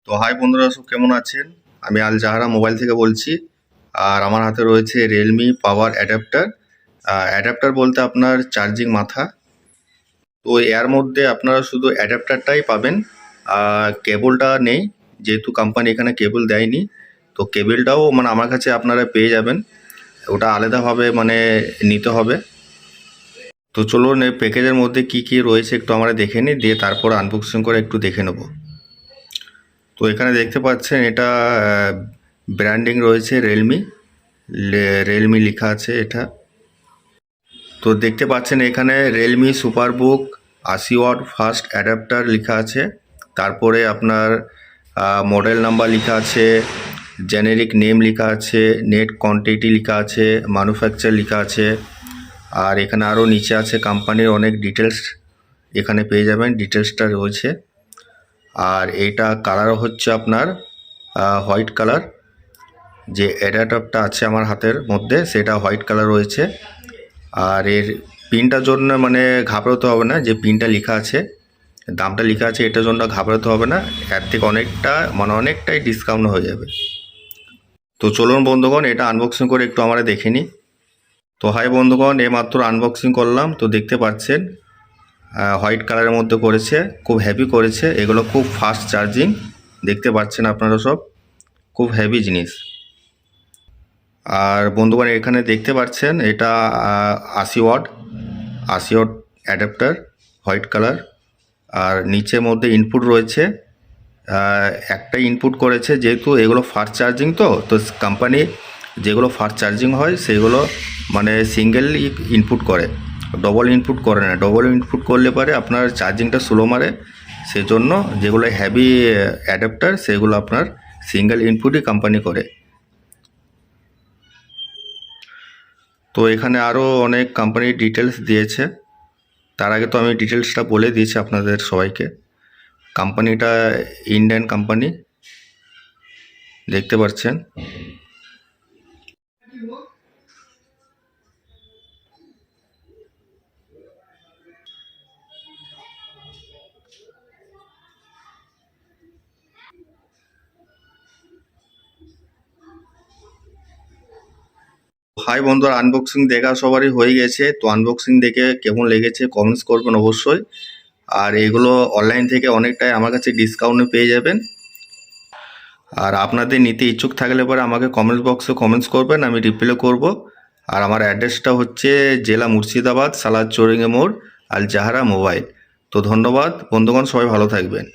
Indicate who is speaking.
Speaker 1: তো হাই বন্ধুরা, সব কেমন আছেন? আমি আল জাহারা মোবাইল থেকে বলছি। আর আমার হাতে রয়েছে রিয়েলমি পাওয়ার অ্যাডাপ্টার। অ্যাডাপ্টার বলতে আপনার চার্জিং মাথা। তো এর মধ্যে আপনারা শুধু অ্যাডাপ্টারটাই পাবেন, কেবলটা নেই, যেহেতু কোম্পানি এখানে কেবল দেয়নি। তো কেবলটাও মানে আমার কাছে আপনারা পেয়ে যাবেন, ওটা আলাদাভাবে মানে নিতে হবে। তো চলুন এই প্যাকেজের মধ্যে কি কি রয়েছে একটু আমরা দেখে নিই, দিয়ে তারপর আনবক্সিং করে একটু দেখে নেব। তো এখানে দেখতে পাচ্ছেন এটা ব্র্যান্ডিং রয়েছে রিয়েলমি, রিয়েলমি লেখা আছে এটা। তো দেখতে পাচ্ছেন এখানে রিয়েলমি সুপারবুক 80 ওয়াট ফাস্ট অ্যাডাপ্টার লেখা আছে। তারপরে আপনার মডেল নাম্বার লেখা আছে, জেনেরিক নেম লেখা আছে, নেট কোয়ান্টিটি লেখা আছে, ম্যানুফ্যাকচার লেখা আছে। আর এখানে আরও নিচে আছে কোম্পানির অনেক ডিটেলস, এখানে পেয়ে যাবেন, ডিটেলসটা রয়েছে। আর এইটা কালার হচ্ছে আপনার হোয়াইট কালার। যে অ্যাডাপ্টারটা আছে আমার হাতের মধ্যে সেটা হোয়াইট কালার রয়েছে। আর এর পিনটার জন্য মানে ঘাবড়াতে হবে না, যে পিনটা লেখা আছে, দামটা লেখা আছে, এটার জন্য ঘাবড়াতে হবে না। এর থেকে অনেকটা মানে অনেকটাই ডিসকাউন্ট হয়ে যাবে। তো চলুন বন্ধুগণ, এটা আনবক্সিং করে একটু আমরা দেখে নিই। তো হাই বন্ধুগণ, এইমাত্র আনবক্সিং করলাম। তো দেখতে পাচ্ছেন হোয়াইট কালারের মধ্যে করেছে, খুব হেভি করেছে। এগুলো খুব ফাস্ট চার্জিং, দেখতে পাচ্ছেন আপনারা সব, খুব হেভি জিনিস। আর বন্ধুগণ এখানে দেখতে পাচ্ছেন এটা 80 ওয়াট অ্যাডাপ্টার, হোয়াইট কালার। আর নিচের মধ্যে ইনপুট রয়েছে, একটা ইনপুট করেছে, যেহেতু এগুলো ফাস্ট চার্জিং। তো কোম্পানি যেগুলো ফাস্ট চার্জিং হয় সেগুলো মানে সিঙ্গেল ইনপুট করে, ডবল ইনপুট করে না। ডবল ইনপুট করলে পরে আপনার চার্জিংটা স্লো মারে, সেজন্য যেগুলো হেভি অ্যাডাপ্টার সেগুলো আপনার সিঙ্গেল ইনপুটই কোম্পানি করে। তো এখানে আরও অনেক কোম্পানির ডিটেলস দিয়েছে। তার আগে তো আমি ডিটেলসটা বলে দিয়েছি আপনাদের সবাইকে। কোম্পানিটা ইন্ডিয়ান কোম্পানি, দেখতে পাচ্ছেন। হাই বন্ধুরা, আনবক্সিং দেখা সবারই হয়ে গেছে। তো আনবক্সিং দেখে কেমন লেগেছে কমেন্টস করবেন অবশ্যই। আর এগুলো অনলাইন থেকে অনেকটাই আমার কাছে ডিসকাউন্টে পেয়ে যাবেন। আর আপনাদের নিতে ইচ্ছুক থাকলে পরে আমাকে কমেন্টস বক্সে কমেন্টস করবেন, আমি রিপ্লাই করব। আর আমার অ্যাড্রেসটা হচ্ছে জেলা মুর্শিদাবাদ, সালাদ চৌরিঙ্গা মোড়, আল জাহারা মোবাইল। তো ধন্যবাদ বন্ধুগণ, সবাই ভালো থাকবেন।